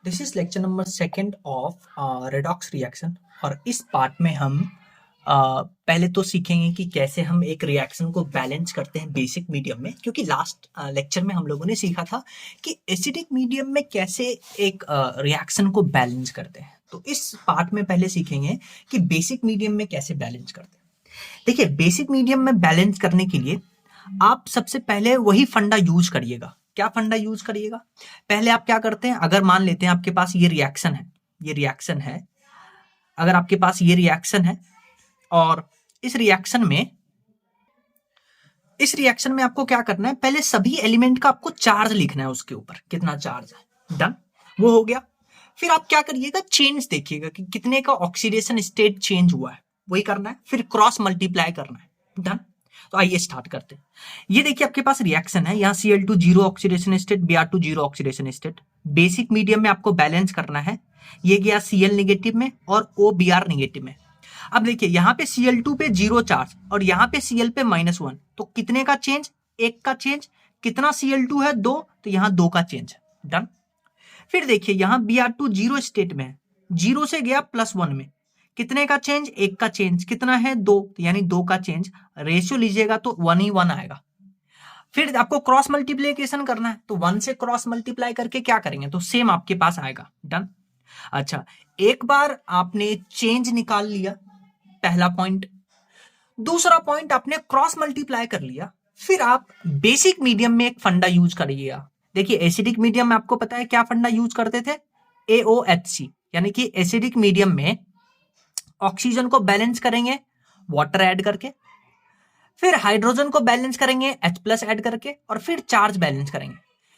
This is lecture number second of redox reaction. और इस part में हम पहले तो सीखेंगे कि कैसे हम एक रिएक्शन को बैलेंस करते हैं बेसिक मीडियम में, क्योंकि लास्ट लेक्चर में हम लोगों ने सीखा था कि एसिडिक मीडियम में कैसे एक रिएक्शन को बैलेंस करते हैं। तो इस पार्ट में पहले सीखेंगे कि बेसिक मीडियम में कैसे बैलेंस करते हैं। देखिए, बेसिक मीडियम में बैलेंस करने के लिए आप सबसे पहले वही फंडा यूज करिएगा। क्या फंडा यूज करिएगा? पहले आप क्या करते हैं, अगर मान लेते हैं आपके पास ये रिएक्शन है, अगर आपके पास ये रिएक्शन है और इस रिएक्शन में आपको क्या करना है, पहले सभी एलिमेंट का आपको चार्ज लिखना है, उसके ऊपर कितना चार्ज है। डन, वो हो गया। फिर आप क्या करिएगा, चेंज देखिएगा कि कितने का ऑक्सीडेशन स्टेट चेंज हुआ है, वही करना है। फिर क्रॉस मल्टीप्लाई करना है। डन। तो आइए स्टार्ट करते हैं। ये देखिए आपके पास रिएक्शन है, यहाँ Cl2 zero oxidation state, Br2 zero oxidation state. Basic medium में आपको बैलेंस करना है। ये गया Cl नेगेटिव में और OBr नेगेटिव में। अब देखिए यहाँ पे Cl2 पे जीरो चार्ज और यहाँ पे Cl पे -1, तो कितने का चेंज? एक का चेंज। कितना Cl2 है? 2, तो यहाँ 2 का चेंज। डन। फिर देखिए यहाँ Br2 जीरो स्टेट में है, जीरो से गया +1 में, कितने का चेंज? एक का चेंज। कितना है? 2, तो यानी 2 का चेंज। रेशियो लीजिएगा तो 1 ही 1 आएगा। फिर आपको क्रॉस मल्टीप्लीकेशन करना है, तो 1 से क्रॉस मल्टीप्लाई करके क्या करेंगे, तो सेम आपके पास आएगा। डन। अच्छा, एक बार आपने चेंज निकाल लिया, पहला पॉइंट। दूसरा पॉइंट, आपने क्रॉस मल्टीप्लाई कर लिया। फिर आप बेसिक मीडियम में एक फंडा यूज करिएगा। देखिए, एसिडिक मीडियम में आपको पता है क्या फंडा यूज करते थे? AOHC, यानी कि एसिडिक मीडियम में ऑक्सीजन को बैलेंस करेंगे वाटर ऐड करके, फिर हाइड्रोजन को बैलेंस करेंगे H+ ऐड करके, और फिर चार्ज बैलेंस करेंगे।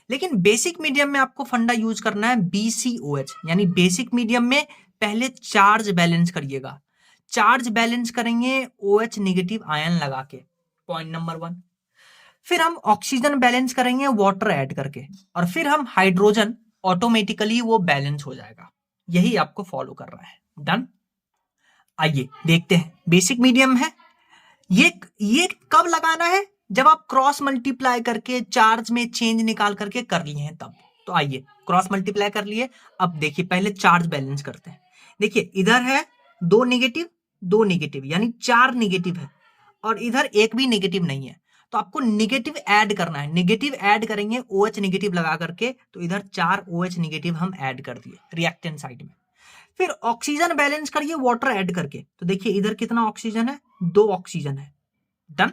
लेकिन बेसिक मीडियम में आपको फंडा यूज करना है BCOH, यानी बेसिक मीडियम में पहले चार्ज बैलेंस करिएगा। चार्ज बैलेंस करेंगे OH नेगेटिव आयन लगा के, पॉइंट नंबर 1। फिर हम ऑक्सीजन बैलेंस करेंगे वाटर ऐड करके, और फिर हम हाइड्रोजन, ऑटोमेटिकली वो बैलेंस हो जाएगा। यही आपको फॉलो कर रहा है। डन। आइए देखते हैं, बेसिक मीडियम है, ये कब लगाना है? जब आप क्रॉस मल्टीप्लाई करके चार्ज में चेंज निकाल करके कर लिए हैं तब। तो आइए क्रॉस मल्टीप्लाई कर लिए। अब देखिए पहले चार्ज बैलेंस करते हैं। देखिए इधर है 2 नेगेटिव, यानी 4 नेगेटिव है, और इधर एक भी नेगेटिव नहीं है, तो आपको नेगेटिव ऐड करना है। नेगेटिव ऐड करेंगे OH नेगेटिव लगा करके, तो इधर 4 OH नेगेटिव हम ऐड कर दिए रिएक्टेंट साइड में। फिर ऑक्सीजन बैलेंस करिए वाटर ऐड करके, तो देखिए इधर कितना ऑक्सीजन है? 2 ऑक्सीजन है। डन।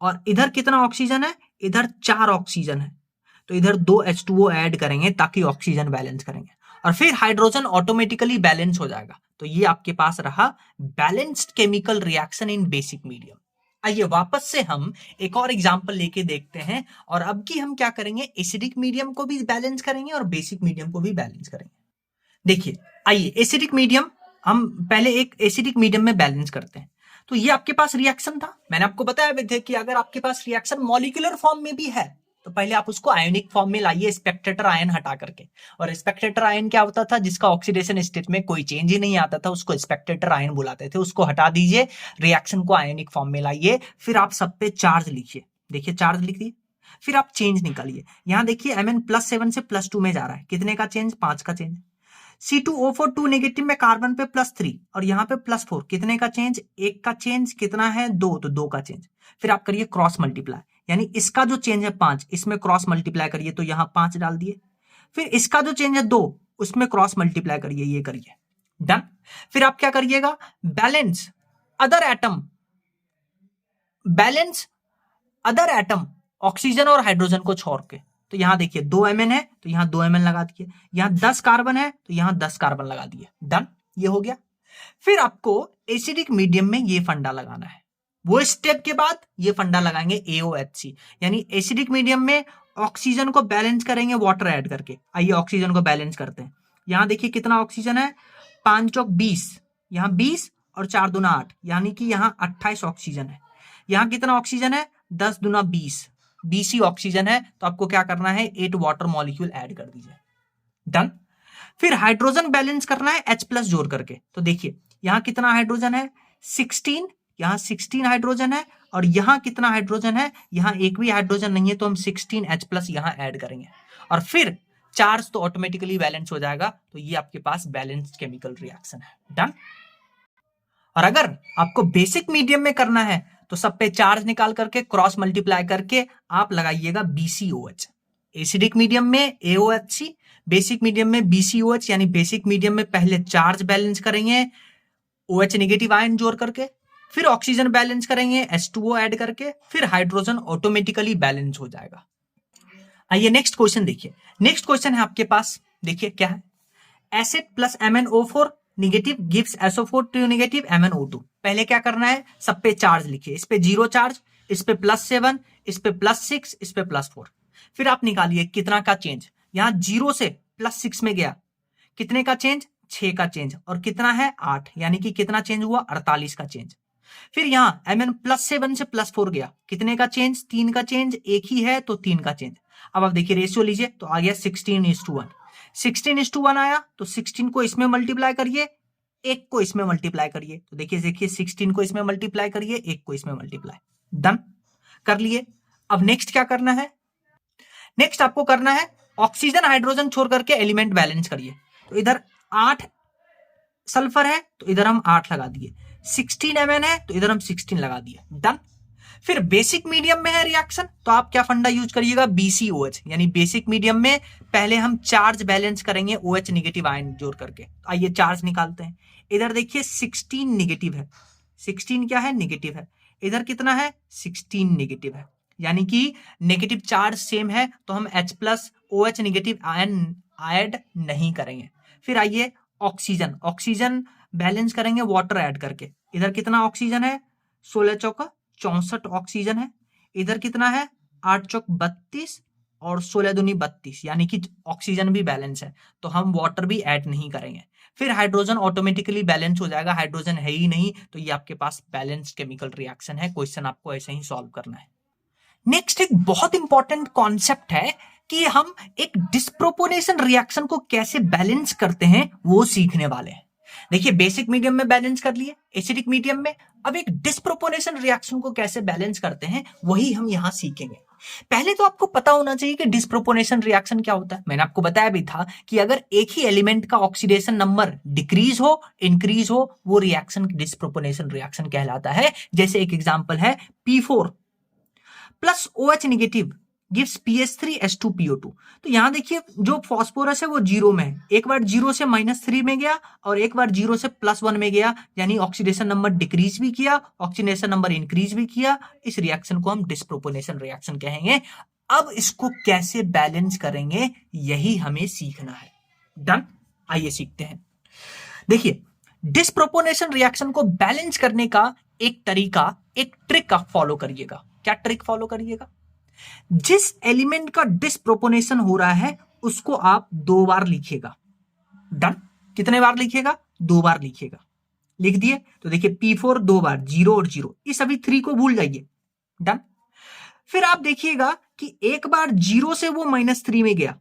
और इधर कितना ऑक्सीजन है? इधर 4 ऑक्सीजन है, तो इधर 2 H2O ऐड करेंगे ताकि ऑक्सीजन बैलेंस करेंगे, और फिर हाइड्रोजन ऑटोमेटिकली बैलेंस हो जाएगा। तो ये आपके पास रहा balanced chemical reaction in basic medium. आइए वापस से हम एक और एग्जांपल लेके देखते हैं, और अब की हम क्या करेंगे, एसिडिक मीडियम को भी बैलेंस करेंगे और बेसिक मीडियम को भी बैलेंस करेंगे। देखिए आइए एसिडिक मीडियम, हम पहले एक एसिडिक मीडियम में बैलेंस करते हैं। तो ये आपके पास रिएक्शन था, मैंने आपको बताया भी थे कि अगर आपके पास रिएक्शन मॉलिक्यूलर फॉर्म में भी है तो पहले आप उसको आयोनिक फॉर्म में लाइए, स्पेक्टेटर आयन हटा करके। और स्पेक्टेटर आयन क्या होता था? जिसका ऑक्सीडेशन स्टेट में कोई चेंज ही नहीं आता था, उसको स्पेक्टेटर आयन बुलाते थे। उसको हटा दीजिए, रिएक्शन को आयोनिक फॉर्म में लाइए, फिर आप सब पे चार्ज लिखिए। देखिए चार्ज लिख दिए, फिर आप चेंज निकालिए। यहां देखिए Mn +7 से +2 में जा रहा है, कितने का चेंज? 5 का चेंज। C2O4 2 नेगेटिव में कार्बन पे +3 और यहाँ पे +4, कितने का चेंज? 1 का चेंज। कितना है? 2, तो 2 का चेंज। फिर आप करिए क्रॉस मल्टीप्लाई, यानी इसका जो चेंज है 5, इसमें क्रॉस मल्टीप्लाई करिए, तो यहाँ 5 डाल दिए। फिर इसका जो चेंज है 2, उसमें क्रॉस मल्टीप्लाई करिए, ये करिए। डन। फिर आप क्या करिएगा, बैलेंस अदर एटम ऑक्सीजन और हाइड्रोजन को छोड़ के। तो यहां देखिए 2 Mn है, तो यहां 2 Mn लगा दिए। यहां 10 कार्बन है, तो यहां 10 कार्बन लगा दिए। डन, ये हो गया। फिर आपको एसिडिक मीडियम में ये फंडा लगाना है। वो स्टेप के बाद ये फंडा लगाएंगे AOHC, यानी एसिडिक मीडियम में ऑक्सीजन को बैलेंस करेंगे वाटर ऐड करके। आइए ऑक्सीजन को बैलेंस करते हैं। यहां देखिए कितना ऑक्सीजन है? 5 चौक 20, यहां 20 और 4 दूना 8, यानी कि यहां 28 ऑक्सीजन है। यहां कितना ऑक्सीजन है? 10 दूना 20, BC ऑक्सीजन है, तो आपको क्या करना है, 8 वाटर मॉलिक्यूल ऐड कर दीजिए। डन। फिर हाइड्रोजन बैलेंस करना है H+ जोड़ करके। तो देखिए यहां कितना हाइड्रोजन है? 16, यहां 16 हाइड्रोजन है, और यहां कितना हाइड्रोजन है? यहां एक भी हाइड्रोजन नहीं है, तो हम 16 H+ यहां ऐड करेंगे। और फिर चार्ज तो ऑटोमेटिकली बैलेंस हो जाएगा। तो ये आपके पास बैलेंस्ड केमिकल रिएक्शन है। डन। और अगर आपको बेसिक मीडियम में करना है तो सब पे चार्ज निकाल करके क्रॉस मल्टीप्लाई करके आप लगाइएगा BCOH। एसिडिक मीडियम में AOHC, बेसिक मीडियम में BCOH, यानी बेसिक मीडियम में पहले चार्ज बैलेंस करेंगे OH नेगेटिव आयन जोड़ करके, फिर ऑक्सीजन बैलेंस करेंगे H2O ऐड करके, फिर हाइड्रोजन ऑटोमेटिकली बैलेंस हो जाएगा। आइए नेक्स्ट क्वेश्चन देखिए। नेक्स्ट क्वेश्चन है आपके पास, देखिए क्या है। Acid plus MnO4 negative gives SO4 negative MnO2। पहले क्या करना है, सब पे चार्ज लिखिए। इस पे 0 चार्ज, इस पे +7, इस पे +6, इस पे +4। फिर आप निकालिए कितना का चेंज। यहां 0 से +6 में गया, कितने का चेंज, 6 का चेंज, और कितना है 8, यानी कि कितना चेंज हुआ, 48 का चेंज। फिर यहां Mn +7 से +4 गया, कितने का चेंज, 3 का चेंज, एक ही है तो 3 का चेंज। अब आप देखिए रेशियो लीजिए तो आ गया 16:1। 16:1 आया तो 16 को इसमें मल्टीप्लाई करिए, 1 को इसमें मल्टीप्लाई करिए। तो देखिए 16 को इसमें मल्टीप्लाई करिए, 1 को इसमें मल्टीप्लाई। डन कर लिए। अब नेक्स्ट क्या करना है, नेक्स्ट आपको करना है ऑक्सीजन हाइड्रोजन छोड़ करके एलिमेंट बैलेंस करिए। तो इधर 8 सल्फर है तो इधर हम 8 लगा दिए, 16 Mn है तो इधर हम 16 लगा दिए। डन। फिर बेसिक मीडियम में है रिएक्शन तो आप क्या फंडा यूज करिएगा, BCOH, यानी बेसिक मीडियम में पहले हम चार्ज बैलेंस करेंगे OH नेगेटिव आयन जोड़ करके। आइए चार्ज निकालते हैं। इधर देखिए 16 नेगेटिव है, 16 क्या है, नेगेटिव है। इधर कितना है, 16 नेगेटिव है, यानी कि नेगेटिव चार्ज सेम है तो हम H+ OH negative ion add नहीं करेंगे। फिर आइए ऑक्सीजन, ऑक्सीजन बैलेंस करेंगे वाटर ऐड करके। इधर कितना ऑक्सीजन है, 16 चौका 64 ऑक्सीजन है। इधर कितना है, 8 चौक 32 और 16 दूनी 32, यानी कि ऑक्सीजन भी बैलेंस है तो हम वाटर भी ऐड नहीं करेंगे। फिर हाइड्रोजन ऑटोमेटिकली बैलेंस हो जाएगा, हाइड्रोजन है ही नहीं तो ये आपके पास बैलेंस्ड केमिकल रिएक्शन है। क्वेश्चन आपको ऐसे ही सॉल्व करना है। नेक्स्ट एक बहुत इंपॉर्टेंट कॉन्सेप्ट है कि हम एक डिस्प्रोपोर्शनल रिएक्शन को कैसे बैलेंस करते हैं वो सीखने वाले हैं। देखिए बेसिक मीडियम में बैलेंस कर लिए, एसिडिक मीडियम में। अब एक डिस्प्रोपोर्शनल रिएक्शन को कैसे बैलेंस करते हैं वही हम यहां सीखेंगे। पहले तो आपको पता होना चाहिए कि डिस्प्रोपोर्शनल रिएक्शन क्या होता है। मैंने आपको बताया भी था कि अगर एक ही एलिमेंट का ऑक्सीडेशन नंबर डिक्रीज हो, इंक्रीज हो, वो रिएक्शन डिस्प्रोपोर्शनल रिएक्शन कहलाता है। जैसे एक एग्जांपल है P4 plus OH negative gives PH3H2PO2। तो यहां देखिए जो फॉस्फोरस है वो 0 में है, एक बार 0 से -3 में गया और एक बार 0 से +1 में गया, यानी ऑक्सीडेशन नंबर डिक्रीज भी किया, ऑक्सीडेशन नंबर इंक्रीज भी किया। इस रिएक्शन को हम डिस्प्रोपोर्शनल रिएक्शन कहेंगे। अब इसको कैसे बैलेंस करेंगे यही हमें सीखना है। डन। आइए सीखते हैं। देखिए डिस्प्रोपोर्शनल रिएक्शन को बैलेंस करने का एक तरीका, एक ट्रिक आप फॉलो करिएगा। क्या ट्रिक फॉलो करिएगा, जिस एलिमेंट का डिस्प्रोपोर्शनल हो रहा है उसको आप 2 बार लिखिएगा। डन। कितने बार लिखिएगा, 2 बार लिखिएगा। लिख दिए तो देखिए P4 2 बार, 0 और 0, इस अभी 3 को भूल जाइए। डन। फिर आप देखिएगा कि एक बार 0 से वो -3 में गया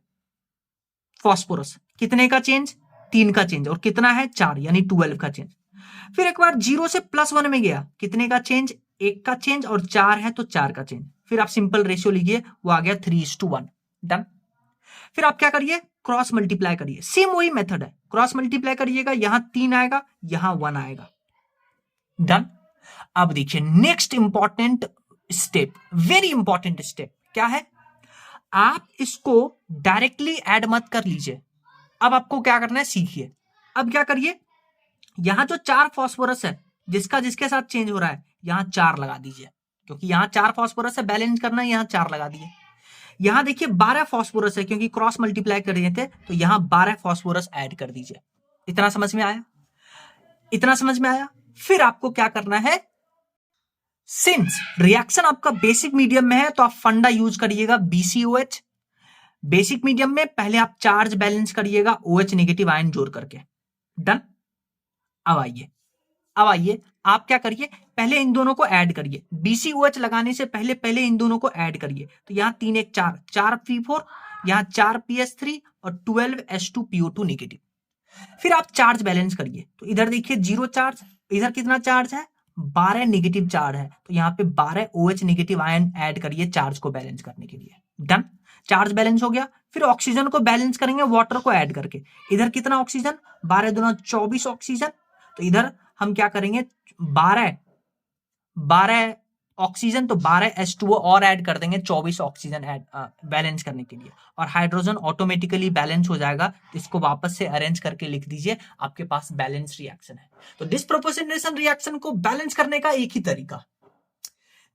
फॉस्फोरस, कितने का चेंज, 3 का चेंज, और कितना है 4, यानी 12 का चेंज। फिर एक बार 0 से +1 में गया, कितने का चेंज, 1 का चेंज, और 4 है तो 4 का चेंज। फिर आप सिंपल रेशियो लीजिए, वो आ गया 3:1। डन। फिर आप क्या करिए, क्रॉस मल्टीप्लाई करिए। सेम वही मेथड है, क्रॉस मल्टीप्लाई करिएगा, यहां 3 आएगा, यहां 1 आएगा। डन। अब देखिए next important step, very important step क्या है, आप इसको डायरेक्टली ऐड मत कर लीजिए। अब आपको क्या करना है, सीखिए। अब क्या करिए, यहां जो 4 फॉस्फोरस है जिसका जिसके साथ चेंज हो रहा है, यहां 4 लगा दीजिए, क्योंकि यहां 4 फॉस्फोरस है, बैलेंस करना है, यहां 4 लगा दिए। यहां देखिए 12 फॉस्फोरस है, क्योंकि क्रॉस मल्टीप्लाई कर रहे थे तो यहां 12 फॉस्फोरस ऐड कर दीजिए। इतना समझ में आया, इतना समझ में आया। फिर आपको क्या करना है, सिंस रिएक्शन आपका बेसिक मीडियम में है तो आप फंडा यूज करिएगा BCOH। बेसिक मीडियम में पहले आप चार्ज बैलेंस करिएगा OH नेगेटिव आयन जोड़ करके। डन। अब आइए आप क्या करिए, पहले इन दोनों को ऐड करिए। BCOH लगाने से पहले इन दोनों को ऐड करिए। तो यहां 3 1 4, 4 P4, यहां 4 PH3 और 12 H2PO2 नेगेटिव। फिर आप चार्ज बैलेंस करिए। तो इधर देखिए 0 चार्ज, इधर कितना चार्ज है, 12 नेगेटिव चार्ज है, तो यहां पे 12 OH नेगेटिव आयन ऐड करिए चार्ज को बैलेंस करने के लिए। डन। चार्ज बैलेंस हो गया। फिर ऑक्सीजन को बैलेंस करेंगे वाटर को ऐड करके। इधर कितना ऑक्सीजन, 12 दूना 24 ऑक्सीजन। तो इधर हम क्या करेंगे, 12 ऑक्सीजन, तो 12 H2O और ऐड कर देंगे 24 ऑक्सीजन ऐड बैलेंस करने के लिए, और हाइड्रोजन ऑटोमेटिकली बैलेंस हो जाएगा। इसको वापस से अरेंज करके लिख दीजिए, आपके पास बैलेंस रिएक्शन है। तो डिस्प्रोपोर्शनेशन रिएक्शन को बैलेंस करने का एक ही तरीका,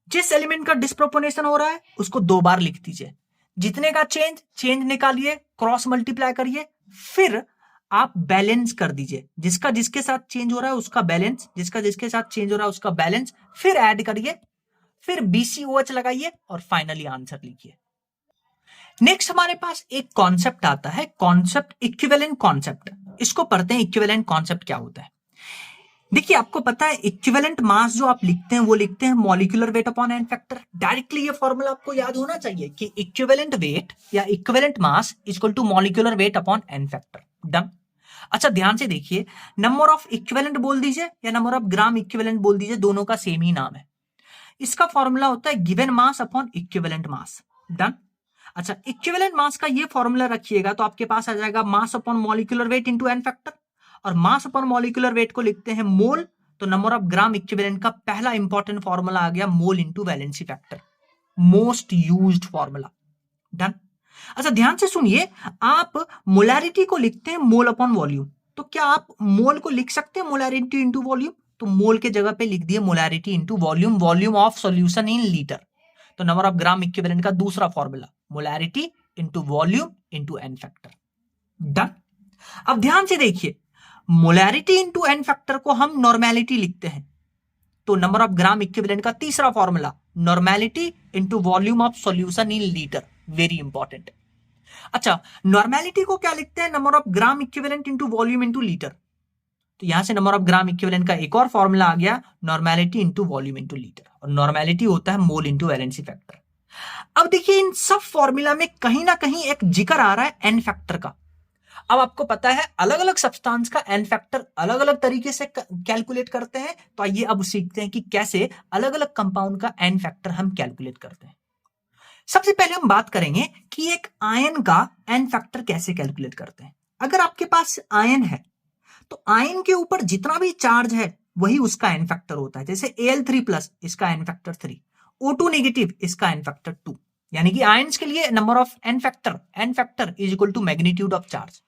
जिस एलिमेंट का डिस्प्रोपोर्शनेशन हो रहा है उसको 2 बार लिख दीजिए, जितने का चेंज निकालिए, क्रॉस मल्टीप्लाई करिए, फिर आप बैलेंस कर दीजिए, जिसका जिसके साथ चेंज हो रहा है उसका बैलेंस, जिसका जिसके साथ चेंज हो रहा है उसका बैलेंस, फिर ऐड करिए, फिर BCOH लगाइए और फाइनली आंसर लिखिए। नेक्स्ट हमारे पास एक कॉन्सेप्ट आता है, कॉन्सेप्ट इक्विवेलेंट कॉन्सेप्ट। इसको पढ़ते हैं, इक्विवेलेंट कॉन्सेप्ट क्या होता है। देखिए आपको पता है इक्विवेलेंट मास जो आप लिखते हैं वो लिखते हैं molecular weight upon n factor. Directly ये फॉर्मूला आपको याद होना चाहिए कि इक्विवेलेंट वेट या equivalent mass equal to molecular weight upon n factor. Done. अच्छा ध्यान से देखिए, नंबर ऑफ इक्विवेलेंट बोल दीजिए या नंबर ऑफ ग्राम इक्विवेलेंट बोल दीजिए, दोनों का सेम ही नाम है। इसका फॉर्मूला होता है given mass upon equivalent mass. Done. अच्छा इक्विवेलेंट मास का ये फॉर्मूला रखिएगा तो आपके पास आ जाएगा mass upon molecular weight into n factor, और मास अपॉन मॉलिक्यूलर वेट को लिखते हैं मोल, तो नंबर ऑफ ग्राम इक्विवेलेंट का पहला इंपॉर्टेंट फॉर्मूला आ गया mole into valency factor, most used formula. Done. अच्छा ध्यान से सुनिए, आप मोलैरिटी को लिखते हैं मोल अपॉन वॉल्यूम, तो क्या आप मोल को लिख सकते हैं मोलैरिटी इंटू वॉल्यूम, तो मोल के जगह पे लिख दिए molarity into volume, volume of solution in litre. तो नंबर ऑफ ग्राम इक्विवेलेंट का दूसरा formula molarity into volume into n factor. Done. अब ध्यान से देखिए, मोलैरिटी इंटू एन फैक्टर को हम नॉर्मेलिटी लिखते हैं, तो नंबर ऑफ ग्राम इक्विवेलेंट का तीसरा formula normality into volume of solution in litre, very important. अच्छा नॉर्मेलिटी को क्या लिखते हैं, number of gram equivalent into volume into litre, तो यहां से नंबर ऑफ ग्राम इक्विवेलेंट का एक और फॉर्मूला आ गया normality into volume into litre, और नॉर्मेलिटी होता है मोल इंटू वैलेंसी फैक्टर। अब देखिए इन सब फॉर्मूला में कहीं ना कहीं एक जिक्र आ रहा है एन फैक्टर का। अब आपको पता है अलग अलग सब्सटेंस का एन फैक्टर अलग अलग तरीके से कैलकुलेट करते हैं, तो आइए अब सीखते हैं कि कैसे अलग अलग कंपाउंड का एन फैक्टर हम कैलकुलेट करते हैं। सबसे पहले हम बात करेंगे कि एक आयन का एन फैक्टर कैसे कैलकुलेट करते हैं। अगर आपके पास आयन है तो आयन के ऊपर जितना भी चार्ज है वही उसका एन फैक्टर होता है। जैसे Al3+ इसका एन फैक्टर 3, O2 नेगेटिव इसका एन फैक्टर 2, यानी कि आयंस के लिए number of n factor is equal to magnitude of charge.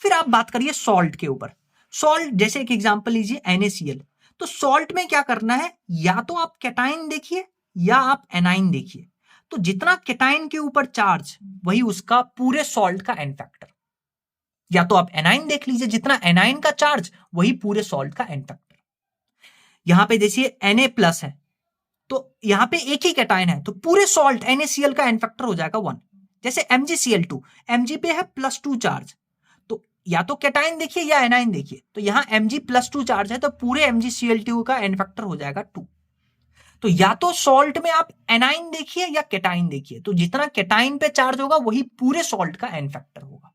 फिर आप बात करिए सॉल्ट के ऊपर। सॉल्ट जैसे एक एग्जांपल लीजिए NaCl, तो सॉल्ट में क्या करना है, या तो आप कैटाइन देखिए या आप एनाइन देखिए, तो जितना कैटाइन के ऊपर चार्ज वही उसका पूरे सॉल्ट का एन फैक्टर, या तो आप एनाइन देख लीजिए, जितना एनाइन का चार्ज वही पूरे सॉल्ट का एन फैक्टर। यहां पे देखिए Na+ है तो यहां पे एक ही कैटाइन है, तो पूरे सॉल्ट NaCl का एन फैक्टर हो जाएगा 1। जैसे MgCl2, Mg पे है +2 चार्ज, तो या तो कैटाइन देखिए या एनाइन देखिए, तो यहां Mg+2 चार्ज है तो पूरे MgCl2 का एन फैक्टर हो जाएगा 2। तो या तो सॉल्ट में आप एनाइन देखिए या कैटाइन देखिए, तो जितना कैटाइन पे चार्ज होगा वही पूरे सॉल्ट का एन फैक्टर होगा।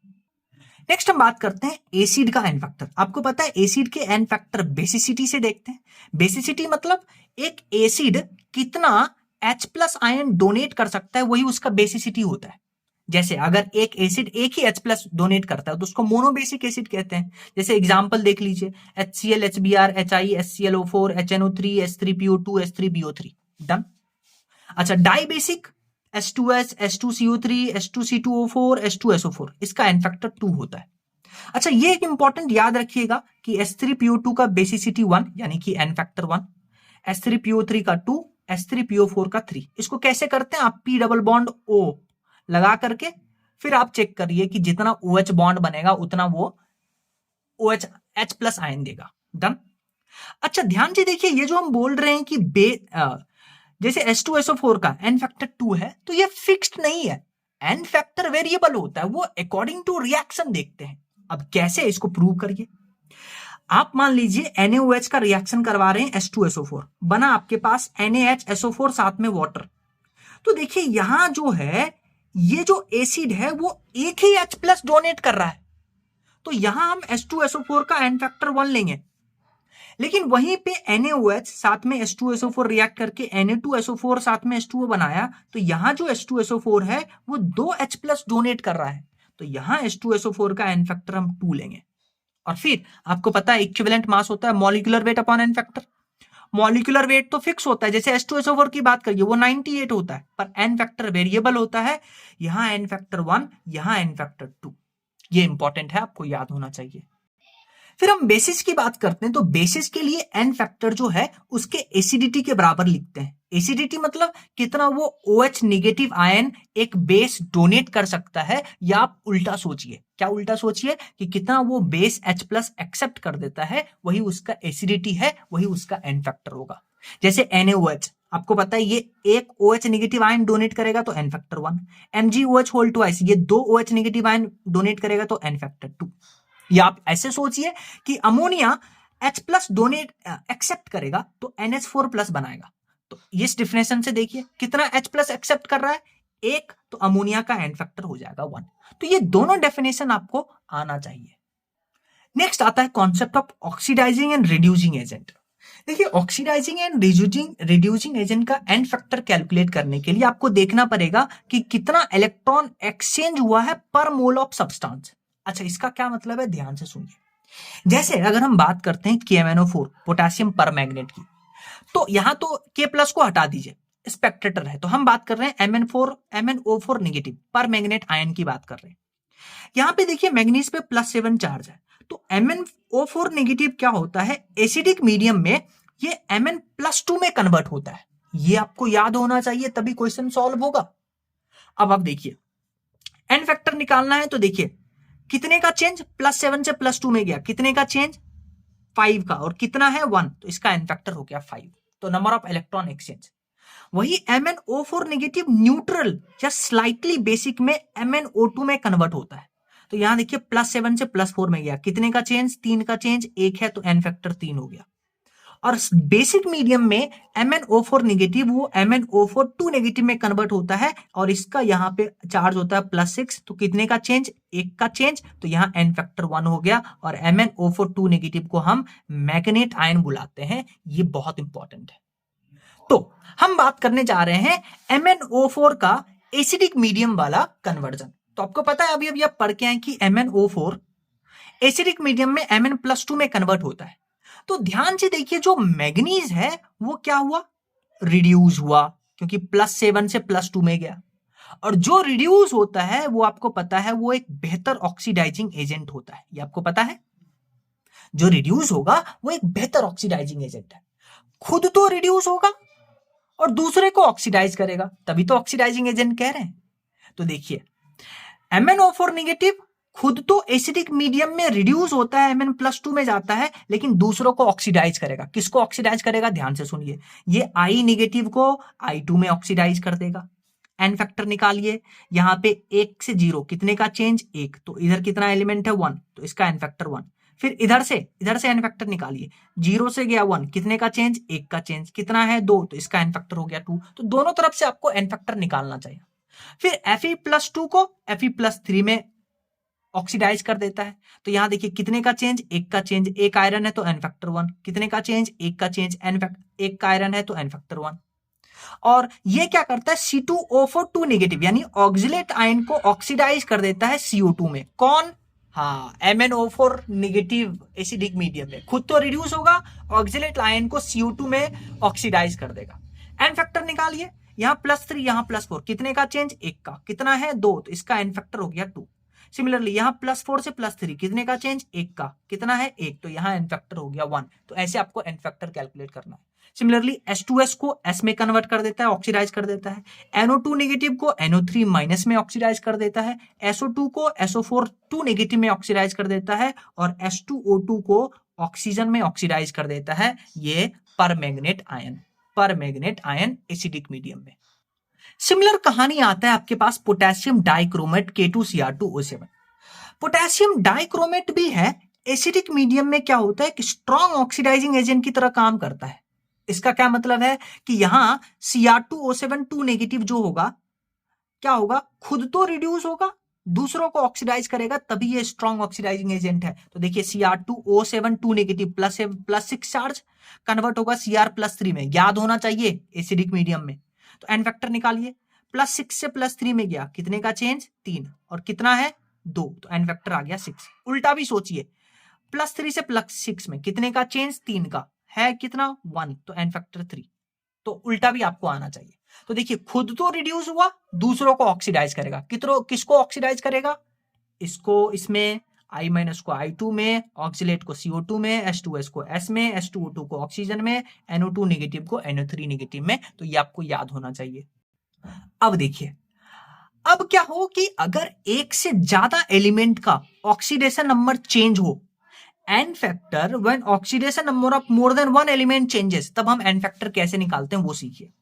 नेक्स्ट हम बात करते हैं एसिड का एन फैक्टर। आपको पता है एसिड के एन फैक्टर बेसिसिटी से देखते हैं। बेसिसिटी मतलब एक एसिड कितना H+ आयन डोनेट कर सकता है वही उसका बेसिसिटी होता है। जैसे अगर एक एसिड एक ही H+ डोनेट करता है तो उसको मोनोबेसिक एसिड कहते हैं। जैसे एग्जांपल देख लीजिए HCl, HBr, HI, HClO4, HNO3, H3PO2, H3BO3। Done. अच्छा di basic H2S, H2CO3, H2C2O4, H2SO4 इसका एन फैक्टर 2 होता है। अच्छा ये एक इंपॉर्टेंट याद रखिएगा कि H3PO2 का बेसिसिटी 1 यानी कि एन फैक्टर 1, H3PO3 का 2, H3PO4 का 3। इसको कैसे करते हैं, आप P डबल बॉन्ड O लगा करके फिर आप चेक करिए कि जितना OH बॉन्ड बनेगा उतना वो OH H+ आयन देगा। डन। अच्छा ध्यान से देखिए, ये जो हम बोल रहे हैं कि जैसे H2SO4 का एन फैक्टर 2 है तो ये फिक्स्ड नहीं है, एन फैक्टर वेरिएबल होता है, वो अकॉर्डिंग टू रिएक्शन देखते हैं। अब कैसे इसको प्रूव करिए, आप मान लीजिए NaOH का रिएक्शन करवा रहे हैं H2SO4, बना आपके पास NaHSO4 साथ में वाटर। तो देखिए यहां जो है ये जो एसिड है वो एक ही H+ डोनेट कर रहा है, तो यहां हम H2SO4 का एन फैक्टर 1 लेंगे। लेकिन वहीं पे NaOH साथ में H2SO4 रिएक्ट करके Na2SO4 साथ में H2O बनाया, तो यहां जो H2SO4 है वो 2H+ डोनेट कर रहा है, तो यहां H2SO4 का एन फैक्टर हम 2 लेंगे। और फिर आपको पता है इक्विवेलेंट मास होता है molecular weight upon n factor. Molecular weight तो फिक्स होता है, जैसे H2SO4 की बात करिए वो 98 होता है, पर एन फैक्टर वेरिएबल होता है, यहां एन फैक्टर 1, यहां एन फैक्टर 2। ये इंपॉर्टेंट है, आपको याद होना चाहिए। फिर हम बेसिस की बात करते हैं, तो बेसिस के लिए एन फैक्टर जो है उसके एसिडिटी के बराबर लिखते हैं। एसिडिटी मतलब कितना वो OH नेगेटिव आयन एक बेस डोनेट कर सकता है, या आप उल्टा सोचिए, क्या उल्टा सोचिए कि कितना वो बेस H+ एक्सेप्ट कर देता है, वही उसका एसिडिटी है, वही उसका एन फैक्टर होगा। जैसे NaOH, आपको पता है ये एक OH नेगेटिव आयन डोनेट करेगा तो n factor 1, MgOH whole twice ये 2 OH नेगेटिव आयन डोनेट करेगा तो एन फैक्टर 2। या आप ऐसे सोचिए कि अमोनिया H+ डोनेट एक्सेप्ट करेगा तो NH4+ बनाएगा, तो इस डिफिनेशन से देखिए कितना H+ एक्सेप्ट कर रहा है, 1, तो अमोनिया का एन फैक्टर हो जाएगा 1। तो ये दोनों डेफिनेशन आपको आना चाहिए। नेक्स्ट आता है concept of oxidising and reducing agent. देखिए ऑक्सीडाइजिंग एंड रिड्यूसिंग एजेंट का एन फैक्टर कैलकुलेट करने के लिए आपको देखना पड़ेगा कि कितना इलेक्ट्रॉन एक्सचेंज हुआ है पर मोल ऑफ सब्सटेंस। अच्छा, इसका क्या मतलब है, ध्यान से सुनिए। जैसे अगर हम बात करते हैं KMnO4 पोटेशियम पर मैग्नेट की, तो यहां तो K+ को हटा दीजिए, स्पेक्ट्रेटर है, तो हम बात कर रहे हैं MnO4 नेगेटिव पर मैग्नेट आयन की बात कर रहे हैं। यहां पे देखिए मैग्नीज पे +7 चार्ज है, तो MnO4 नेगेटिव क्या होता है, एसिडिक मीडियम में ये Mn+2 में कन्वर्ट होता है। ये आपको याद होना चाहिए, तभी क्वेश्चन सॉल्व होगा। अब आप देखिए एन फैक्टर निकालना है, तो देखिए कितने का चेंज, +7 से +2 में गया, कितने का चेंज 5 का, और कितना है 1, तो इसका एन फैक्टर हो गया 5। तो नंबर ऑफ इलेक्ट्रॉन एक्सचेंज। वही MnO4 नेगेटिव न्यूट्रल या स्लाइटली बेसिक में MnO2 में कन्वर्ट होता है, तो यहां देखिए +7 से +4 में गया, कितने का चेंज, 3 का चेंज, 1 है, तो एन फैक्टर 3 हो गया। और बेसिक मीडियम में MnO4 नेगेटिव वो MnO4 नेगेटिव में कन्वर्ट होता है, और इसका यहाँ पे चार्ज होता है +6, तो कितने का चेंज, 1 का चेंज, तो यहाँ एन फैक्टर 1 हो गया। और MnO4 नेगेटिव को हम मैग्नेट आयन बुलाते हैं, ये बहुत इंपॉर्टेंट है। तो हम बात करने जा रहे हैं MnO4 का एसिडिक मीडियम वाला कन्वर्जन। तो आपको पता है अभी आप पढ़ के आए कि MnO4 एसिडिक मीडियम में Mn+2 में कन्वर्ट होता है। तो ध्यान से देखिए जो मैग्नीज है वो क्या हुआ, रिड्यूस हुआ, क्योंकि +7 से +2 में गया। और जो रिड्यूस होता है वो आपको पता है वो एक बेहतर ऑक्सीडाइजिंग एजेंट होता है, ये आपको पता है। जो रिड्यूस होगा वो एक बेहतर ऑक्सीडाइजिंग एजेंट है, खुद तो रिड्यूस होगा और दूसरे को ऑक्सीडाइज करेगा, तभी तो ऑक्सीडाइजिंग एजेंट कह रहे हैं। तो देखिए MnO4 नेगेटिव खुद तो एसिडिक मीडियम में रिड्यूस होता है, Mn+2 में जाता है, लेकिन दूसरों को ऑक्सीडाइज करेगा। किसको ऑक्सीडाइज करेगा, ध्यान से सुनिए, ये I नेगेटिव को I2 में ऑक्सीडाइज कर देगा। एन फैक्टर निकालिए, यहां पे 1 से 0 कितने का चेंज, 1, तो इधर कितना एलिमेंट है 1, तो इसका एन फैक्टर 1। फिर इधर से एन फैक्टर निकालिए, 0 से गया 1, कितने का चेंज, 1 का चेंज, कितना है 2, तो इसका एन फैक्टर हो गया 2। तो दोनों तरफ से आपको एन फैक्टर निकालना चाहिए। फिर Fe+2 को Fe+3 में ऑक्सीडाइज कर देता है, तो यहां देखिए कितने का चेंज, 1 का चेंज, 1 आयरन है तो एन फैक्टर 1, कितने का चेंज, 1 का चेंज, 1 का आयरन है तो एन फैक्टर 1। और ये क्या करता है, C2O4 नेगेटिव यानी ऑक्सिलेट आयन को ऑक्सीडाइज कर देता है CO2 में। कौन, हाँ, MnO4 नेगेटिव एसिडिक मीडियम में खुद तो रिड्यूस होगा, ऑक्सिलेट आयन को CO2 में ऑक्सीडाइज कर देगा। एन फैक्टर निकालिए, यहां +3 यहां +4, कितने का चेंज, 1 का, कितना है 2, तो इसका एन फैक्टर हो गया 2। सिमिलरली यहां +4 से +3 कितने का चेंज, 1 का, कितना है 1, तो यहां एन फैक्टर हो गया 1। तो ऐसे आपको एन फैक्टर कैलकुलेट करना है। सिमिलरली H2S को S में कन्वर्ट कर देता है, ऑक्सीडाइज कर देता है। NO2 नेगेटिव को NO3- में ऑक्सीडाइज कर देता है। SO2 को SO4 नेगेटिव में ऑक्सीडाइज कर देता है, और H2O2 को ऑक्सीजन में ऑक्सीडाइज कर देता है। ये परमैंगनेट आयन एसिडिक मीडियम में। सिमिलर कहानी आता है आपके पास potassium dichromate K2Cr2O7। Potassium dichromate भी है, एसिडिक मीडियम में क्या होता है कि स्ट्रॉन्ग ऑक्सीडाइजिंग एजेंट की तरह काम करता है। इसका क्या मतलब है कि यहां Cr2O7 नेगेटिव जो होगा क्या होगा, खुद तो रिड्यूस होगा दूसरों को ऑक्सीडाइज करेगा तभी ये स्ट्रॉन्ग ऑक्सीडाइजिंग एजेंट है। तो देखिए Cr2O7 2 negative plus 6 charge convert होगा Cr+3 में, याद होना चाहिए एसिडिक मीडियम में। तो एन फैक्टर निकालिए, +6 से +3 में गया, कितने का चेंज 3, और कितना है 2, तो एन फैक्टर आ गया 6। उल्टा भी सोचिए, +3 से +6 में कितने का चेंज 3 का है, कितना 1, तो एन फैक्टर 3। तो उल्टा भी आपको आना चाहिए। तो देखिए खुद तो रिड्यूस हुआ, दूसरों को ऑक्सीडाइज करेगा। किसको ऑक्सीडाइज करेगा, इसको इसमें, I- को I2 में, ऑक्सीलेट को CO2 में, H2S को S में, H2O2 को ऑक्सीजन में, NO2 नेगेटिव को NO3 नेगेटिव में। तो ये आपको याद होना चाहिए। अब देखिए, अब क्या हो कि अगर एक से ज्यादा एलिमेंट का ऑक्सीडेशन नंबर चेंज हो, n factor when oxidation number of more than one element changes, तब हम एन फैक्टर कैसे निकालते हैं वो सीखिए।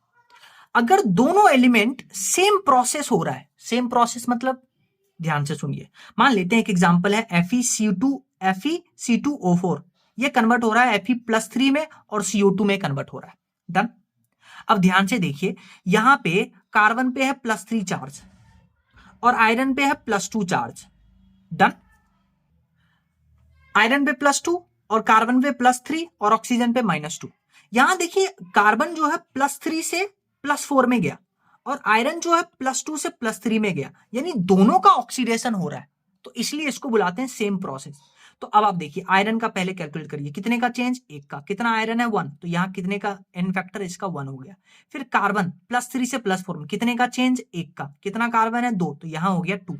अगर दोनों एलिमेंट सेम प्रोसेस हो रहा है, सेम प्रोसेस मतलब ध्यान से सुनिए, मान लेते हैं एक एग्जांपल है FeC2O4, ये कन्वर्ट हो रहा है Fe+3 में और CO2 में कन्वर्ट हो रहा है। डन। अब ध्यान से देखिए, यहां पे कार्बन पे है +3 चार्ज और आयरन पे है +2 चार्ज। डन। आयरन पे +2 और कार्बन पे +3 और ऑक्सीजन पे -2। यहां देखिए कार्बन जो है +3 से +4 में गया और आयरन जो है +2 से +3 में गया, यानी दोनों का ऑक्सीडेशन हो रहा है, तो इसलिए इसको बुलाते हैं सेम प्रोसेस। तो अब आप देखिए आयरन का पहले कैलकुलेट करिए, कितने का चेंज 1 का, कितना आयरन है 1, तो यहां कितने का एन फैक्टर इसका 1 हो गया। फिर कार्बन +3 से +4 में कितने का चेंज 1 का, कितना कार्बन है 2, तो यहां हो गया 2।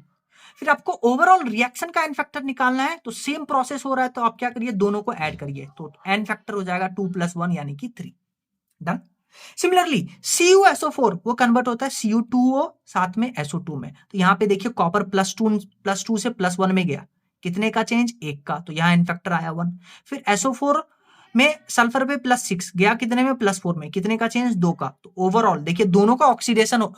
फिर आपको ओवरऑल रिएक्शन का एन फैक्टर निकालना है, तो सेम प्रोसेस हो रहा है, तो आप क्या करिए दोनों को ऐड करिए, तो एन फैक्टर हो जाएगा 2 + 1 यानी कि 3। डन। सिमिलरली CuSO4 वो कन्वर्ट होता है Cu2O साथ में SO2 में, तो यहां पे देखिए कॉपर +2 से +1 में गया, कितने का चेंज 1 का, तो यहां एन फैक्टर आया 1। फिर SO4 में सल्फर पे +6 गया, कितने में +4 में, कितने का चेंज 2 का। तो ओवरऑल देखिए दोनों का ऑक्सीडेशन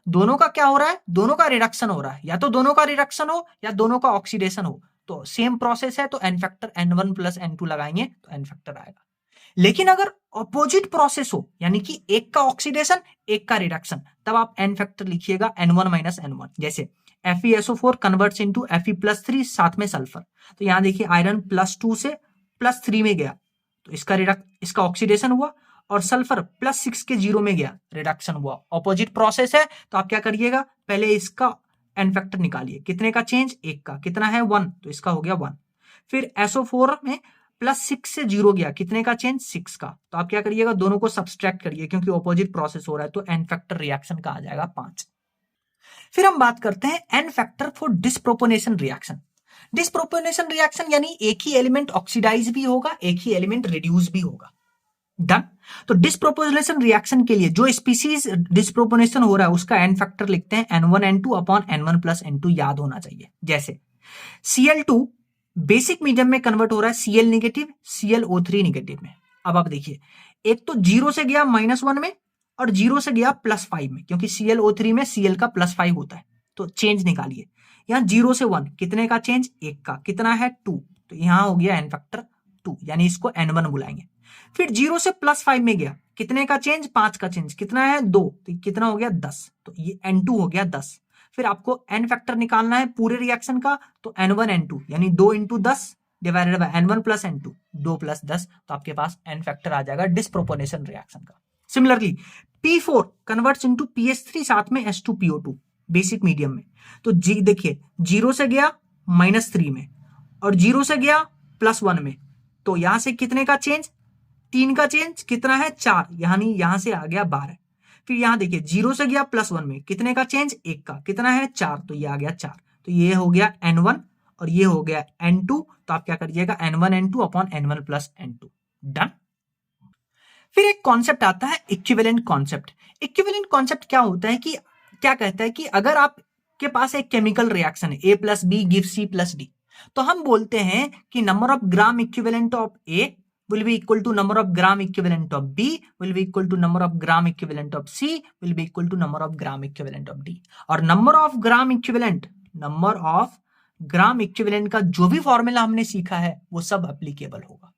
दोनों का क्या हो रहा है, दोनों का रिडक्शन हो रहा है, या तो दोनों का रिडक्शन हो या दोनों का ऑक्सीडेशन हो, तो सेम प्रोसेस है, तो एन फैक्टर N1 + N2 लगाएंगे तो एन फैक्टर आएगा। लेकिन अगर अपोजिट प्रोसेस हो, यानी कि एक का ऑक्सीडेशन एक का रिडक्शन, तब आप एन फैक्टर लिखिएगा N1 - N1। जैसे FeSO4 कन्वर्ट्स इनटू Fe+3 साथ में सल्फर, तो यहां देखिए आयरन +2 से +3 में गया, तो इसका ऑक्सीडेशन हुआ, और सल्फर +6 के 0 में गया, रिडक्शन हुआ। ऑपोजिट प्रोसेस है, तो आप क्या करिएगा, पहले इसका एन फैक्टर निकालिए, कितने का चेंज 1 का, कितना है 1, तो इसका हो गया 1। फिर SO4 में +6 से 0 गया, कितने का चेंज 6 का, तो आप क्या करिएगा दोनों को सब्सट्रैक्ट करिए, क्योंकि ऑपोजिट प्रोसेस हो रहा है, तो एन फैक्टर रिएक्शन का आ जाएगा 5। फिर हम बात करते हैं n factor for disproportional reaction. Disproportional reaction यानी एक ही एलिमेंट ऑक्सीडाइज भी होगा, एक ही एलिमेंट रिड्यूस भी होगा। डन। तो डिस्प्रोपोर्शनल रिएक्शन के लिए जो स्पीसीज डिस्प्रोपोर्शनल हो रहा है उसका एन फैक्टर लिखते हैं N1 N2 upon N1 + N2, याद होना चाहिए। जैसे Cl2 बेसिक मीडियम में कन्वर्ट हो रहा है Cl नेगेटिव ClO3 नेगेटिव में। अब आप देखिए, एक तो 0 से गया -1 में और 0 से गया +5 में, क्योंकि ClO3 में Cl का +5 होता है, तो चेंज निकालिए। यहां 0 से 1 कितने का चेंज 1 का, कितना है 2, तो यहां हो गया एन फैक्टर 2, यानी इसको N1 बुलाएंगे। फिर 0 से +5 में गया, कितने का चेंज 5 का चेंज, कितना है 2, तो कितना हो गया 10, तो ये N2 हो गया 10। फिर आपको एन फैक्टर निकालना है पूरे रिएक्शन का, तो N1 N2 यानी 2 × 10 डिवाइडेड बाय N1 + N2, 2 + 10, तो आपके पास एन फैक्टर आ जाएगा डिस्प्रोपोर्शनल रिएक्शन का। Similarly P4 converts into PH3 साथ में H2PO2 बेसिक मीडियम में, तो देखिए 0 से गया -3 में और 0 से गया +1 में, तो यहां से कितने का चेंज 3 का चेंज, कितना है 4, यानी यहां से आ गया 12। फिर यहां देखिए 0 से गया +1 में, कितने का चेंज 1 का, कितना है 4, तो ये आ गया 4, तो ये हो गया N1 और ये हो गया N2, तो आप क्या करिएगा N1 N2 upon N1 + N2। Done. फिर एक कॉन्सेप्ट आता है इक्विवेलेंट कॉन्सेप्ट। इक्विवेलेंट कॉन्सेप्ट क्या होता है कि क्या कहता है कि अगर आपके पास एक केमिकल रिएक्शन है A + B gives C + D, तो हम बोलते हैं कि number of gram equivalent of A will be equal to number of gram equivalent of B will be equal to number of gram equivalent of C will be equal to number of gram equivalent of D। और number of gram equivalent का जो भी formula हमने सीखा है वो सब applicable होगा।